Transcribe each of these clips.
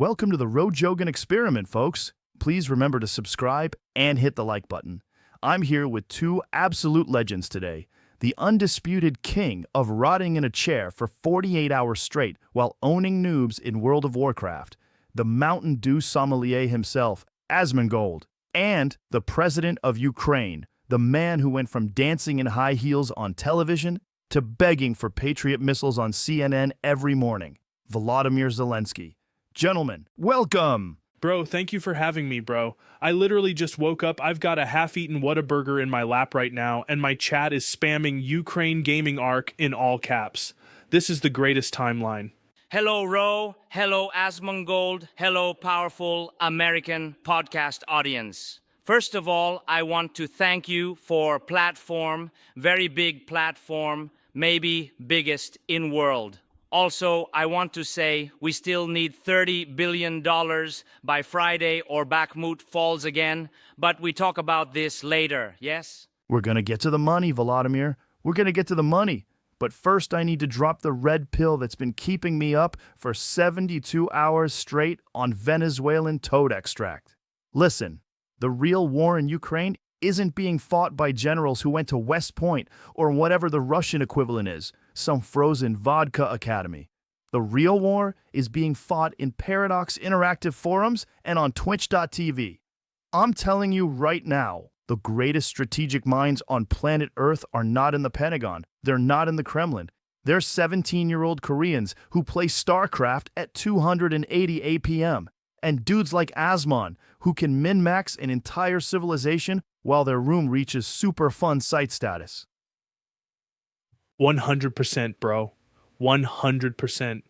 Welcome to the Roe Jogan Experiment, folks. Please remember to subscribe and hit the like button. I'm here with two absolute legends today. The undisputed king of rotting in a chair for 48 hours straight while owning noobs in World of Warcraft. The Mountain Dew sommelier himself, Asmongold. And the president of Ukraine, the man who went from dancing in high heels on television to begging for Patriot missiles on CNN every morning, Volodymyr Zelenskyy. Gentlemen, welcome! Bro, thank you for having me, bro. I literally just woke up. I've got a half-eaten Whataburger in my lap right now, and my chat is spamming Ukraine Gaming Arc in all caps. This is the greatest timeline. Hello, Roe. Hello, Asmongold. Hello, powerful American podcast audience. First of all, I want to thank you for platform, very big platform, maybe biggest in world. Also, I want to say we still need $30 billion by Friday or Bakhmut falls again, but we talk about this later, yes? We're gonna get to the money, Volodymyr. We're gonna get to the money. But first, I need to drop the red pill that's been keeping me up for 72 hours straight on Venezuelan toad extract. Listen, the real war in Ukraine isn't being fought by generals who went to West Point or whatever the Russian equivalent is, some frozen vodka academy. The real war is being fought in Paradox Interactive forums and on Twitch.tv. I'm telling you right now, the greatest strategic minds on planet Earth are not in the Pentagon. They're not in the Kremlin. They're 17-year-old Koreans who play StarCraft at 280 APM. And dudes like Asmon, who can min-max an entire civilization while their room reaches super fun site status. 100%, bro. 100%.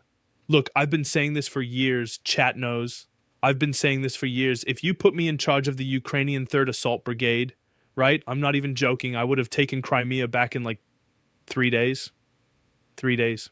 Look, I've been saying this for years. Chat knows. I've been saying this for years. If you put me in charge of the Ukrainian 3rd Assault Brigade, right? I'm not even joking. I would have taken Crimea back in like 3 days. 3 days.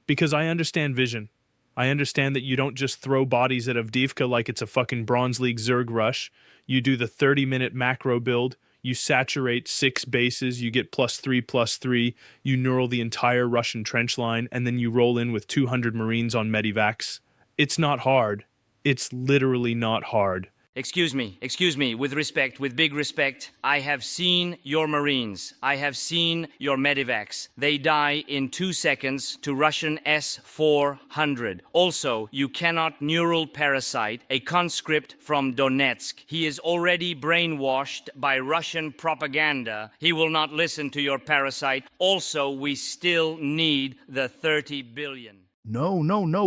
Because I understand vision. I understand that you don't just throw bodies at Avdiivka like it's a fucking Bronze League Zerg rush. You do the 30-minute macro build. You saturate 6 bases. You get +3/+3. You neural the entire Russian trench line. And then you roll in with 200 Marines on Medivacs. It's not hard. It's literally not hard. Excuse me, with respect, with big respect, I have seen your Marines. I have seen your Medivacs. They die in 2 seconds to Russian S-400. Also, you cannot neural parasite a conscript from Donetsk. He is already brainwashed by Russian propaganda. He will not listen to your parasite. Also, we still need the 30 billion. No,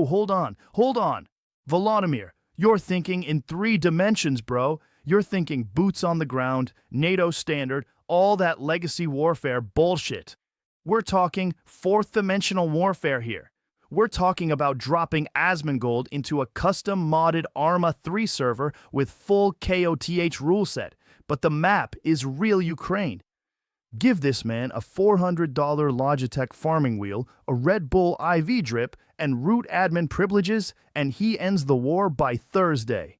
hold on. Volodymyr, you're thinking in 3 dimensions, bro. You're thinking boots on the ground, NATO standard, all that legacy warfare bullshit. We're talking 4th-dimensional warfare here. We're talking about dropping Asmongold into a custom-modded Arma 3 server with full KOTH rule set, but the map is real Ukraine. Give this man a $400 Logitech farming wheel, a Red Bull IV drip, and root admin privileges, and he ends the war by Thursday.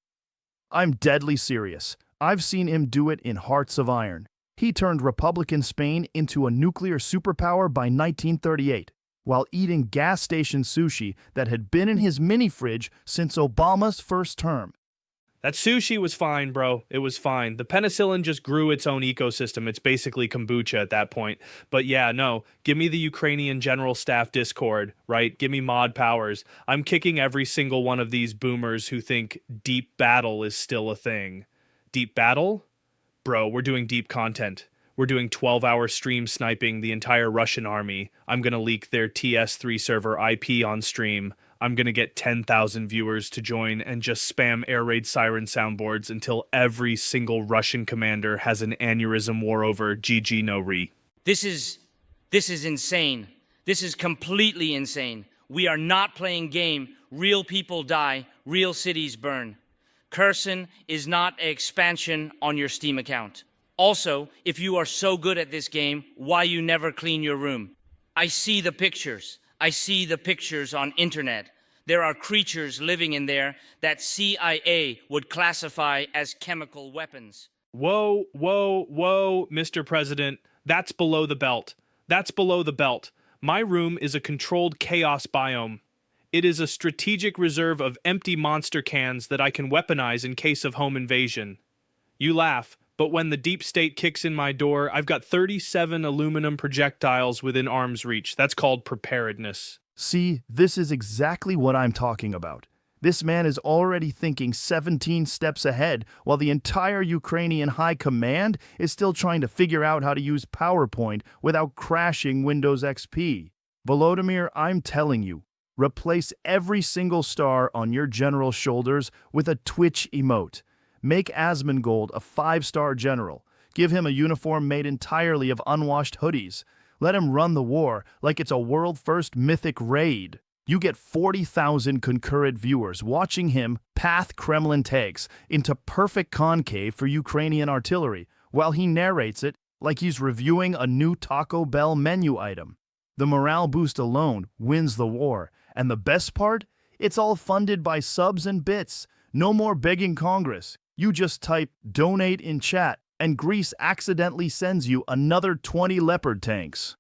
I'm deadly serious. I've seen him do it in Hearts of Iron. He turned Republican Spain into a nuclear superpower by 1938, while eating gas station sushi that had been in his mini-fridge since Obama's first term. That sushi was fine, bro. It was fine. The penicillin just grew its own ecosystem. It's basically kombucha at that point. But yeah, no. Give me the Ukrainian General Staff Discord, right? Give me mod powers. I'm kicking every single one of these boomers who think deep battle is still a thing. Deep battle? Bro, we're doing deep content. We're doing 12-hour stream sniping the entire Russian army. I'm gonna leak their TS3 server IP on stream. I'm gonna get 10,000 viewers to join and just spam air raid siren soundboards until every single Russian commander has an aneurysm war over GG no re. This is insane. This is completely insane. We are not playing game. Real people die. Real cities burn. Kherson is not an expansion on your Steam account. Also, if you are so good at this game, why you never clean your room? I see the pictures. I see the pictures on internet. There are creatures living in there that CIA would classify as chemical weapons. Whoa, Mr. President. That's below the belt. That's below the belt. My room is a controlled chaos biome. It is a strategic reserve of empty monster cans that I can weaponize in case of home invasion. You laugh, but when the deep state kicks in my door, I've got 37 aluminum projectiles within arm's reach. That's called preparedness. See, this is exactly what I'm talking about. This man is already thinking 17 steps ahead, while the entire Ukrainian high command is still trying to figure out how to use PowerPoint without crashing Windows XP. Volodymyr, I'm telling you, replace every single star on your general's shoulders with a Twitch emote. Make Asmongold a 5-star general. Give him a uniform made entirely of unwashed hoodies. Let him run the war like it's a world-first mythic raid. You get 40,000 concurrent viewers watching him path Kremlin tanks into perfect concave for Ukrainian artillery, while he narrates it like he's reviewing a new Taco Bell menu item. The morale boost alone wins the war, and the best part? It's all funded by subs and bits. No more begging Congress. You just type "donate" in chat, and Greece accidentally sends you another 20 Leopard tanks.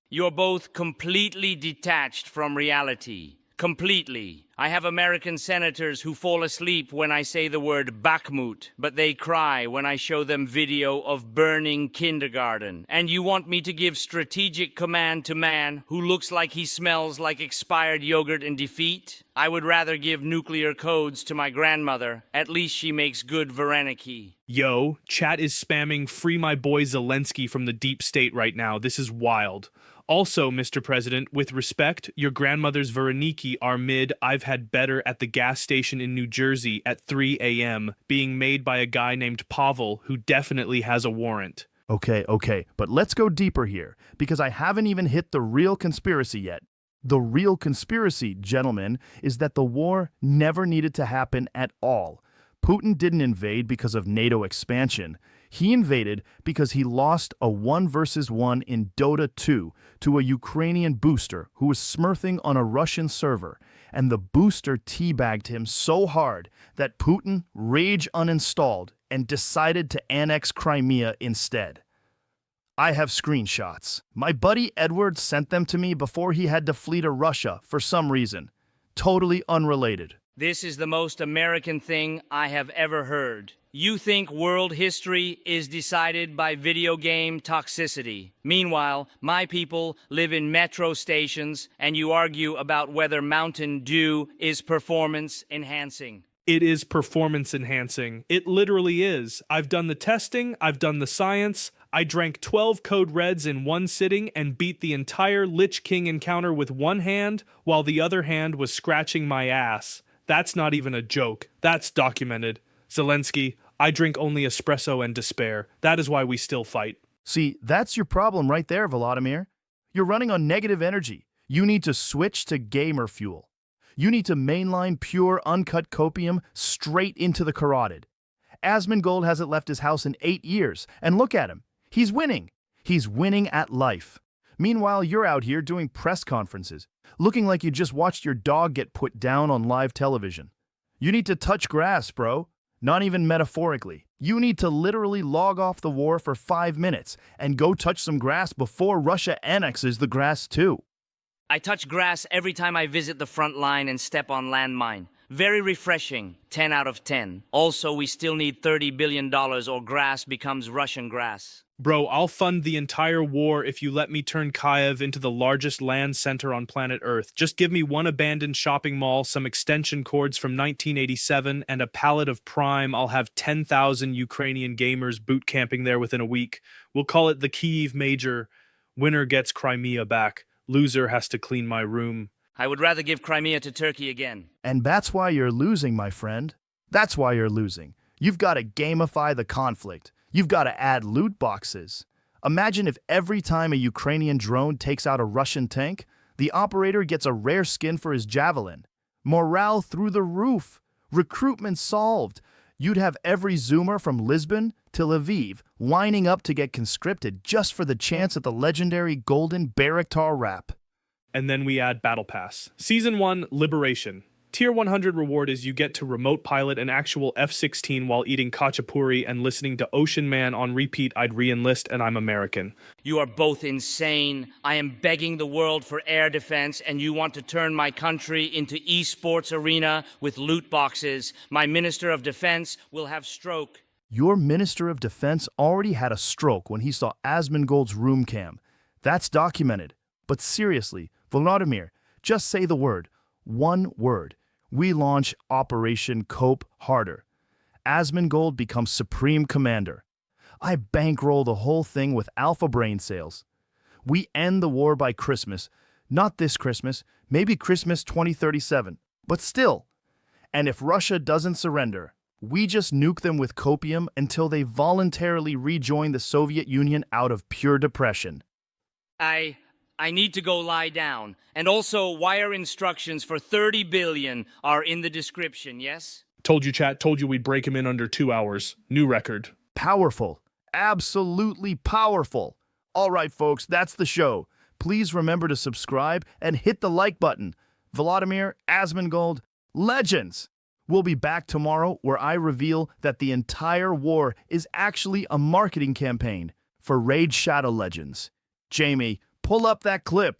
You're both completely detached from reality. Completely. I have American senators who fall asleep when I say the word Bakhmut, but they cry when I show them video of burning kindergarten. And you want me to give strategic command to man who looks like he smells like expired yogurt in defeat? I would rather give nuclear codes to my grandmother. At least she makes good Vareniki. Yo, chat is spamming "Free my boy Zelenskyy" from the deep state right now. This is wild. Also, Mr. President, with respect, your grandmother's Vareniki are I've had better at the gas station in New Jersey at 3 a.m. being made by a guy named Pavel who definitely has a warrant. Okay, but let's go deeper here, because I haven't even hit the real conspiracy yet. The real conspiracy, gentlemen, is that the war never needed to happen at all. Putin didn't invade because of NATO expansion. He invaded because he lost a 1 versus 1 in Dota 2 to a Ukrainian booster who was smurfing on a Russian server, and the booster teabagged him so hard that Putin rage uninstalled and decided to annex Crimea instead. I have screenshots. My buddy Edward sent them to me before he had to flee to Russia for some reason. Totally unrelated. This is the most American thing I have ever heard. You think world history is decided by video game toxicity. Meanwhile, my people live in metro stations, and you argue about whether Mountain Dew is performance enhancing. It is performance enhancing. It literally is. I've done the testing, I've done the science. I drank 12 Code Reds in one sitting and beat the entire Lich King encounter with one hand, while the other hand was scratching my ass. That's not even a joke. That's documented. Zelenskyy, I drink only espresso and despair. That is why we still fight. See, that's your problem right there, Volodymyr. You're running on negative energy. You need to switch to gamer fuel. You need to mainline pure, uncut copium straight into the carotid. Asmongold hasn't left his house in 8 years, and look at him. He's winning. He's winning at life. Meanwhile, you're out here doing press conferences, looking like you just watched your dog get put down on live television. You need to touch grass, bro. Not even metaphorically. You need to literally log off the war for 5 minutes and go touch some grass before Russia annexes the grass too. I touch grass every time I visit the front line and step on landmine. Very refreshing. 10 out of 10. Also, we still need $30 billion or grass becomes Russian grass. Bro, I'll fund the entire war if you let me turn Kyiv into the largest land center on planet Earth. Just give me one abandoned shopping mall, some extension cords from 1987, and a pallet of Prime. I'll have 10,000 Ukrainian gamers boot camping there within a week. We'll call it the Kyiv Major. Winner gets Crimea back. Loser has to clean my room. I would rather give Crimea to Turkey again. And that's why you're losing, my friend. That's why you're losing. You've got to gamify the conflict. You've got to add loot boxes. Imagine if every time a Ukrainian drone takes out a Russian tank, the operator gets a rare skin for his javelin. Morale through the roof. Recruitment solved. You'd have every Zoomer from Lisbon to Lviv lining up to get conscripted just for the chance at the legendary golden Bayraktar wrap. And then we add Battle Pass. Season 1, Liberation. Tier 100 reward is you get to remote pilot an actual F-16 while eating khachapuri and listening to Ocean Man on repeat. I'd re-enlist and I'm American. You are both insane. I am begging the world for air defense, and you want to turn my country into esports arena with loot boxes. My Minister of Defense will have stroke. Your Minister of Defense already had a stroke when he saw Asmongold's room cam. That's documented. But seriously, Volodymyr, just say the word. One word. We launch Operation Cope Harder. Asmongold becomes Supreme Commander. I bankroll the whole thing with alpha brain sales. We end the war by Christmas. Not this Christmas, maybe Christmas 2037. But still. And if Russia doesn't surrender, we just nuke them with copium until they voluntarily rejoin the Soviet Union out of pure depression. I need to go lie down. And also, wire instructions for 30 billion are in the description, yes? Told you, chat. Told you we'd break him in under 2 hours. New record. Powerful. Absolutely powerful. All right, folks, that's the show. Please remember to subscribe and hit the like button. Volodymyr, Asmongold, legends. We'll be back tomorrow where I reveal that the entire war is actually a marketing campaign for Raid Shadow Legends. Jamie, pull up that clip.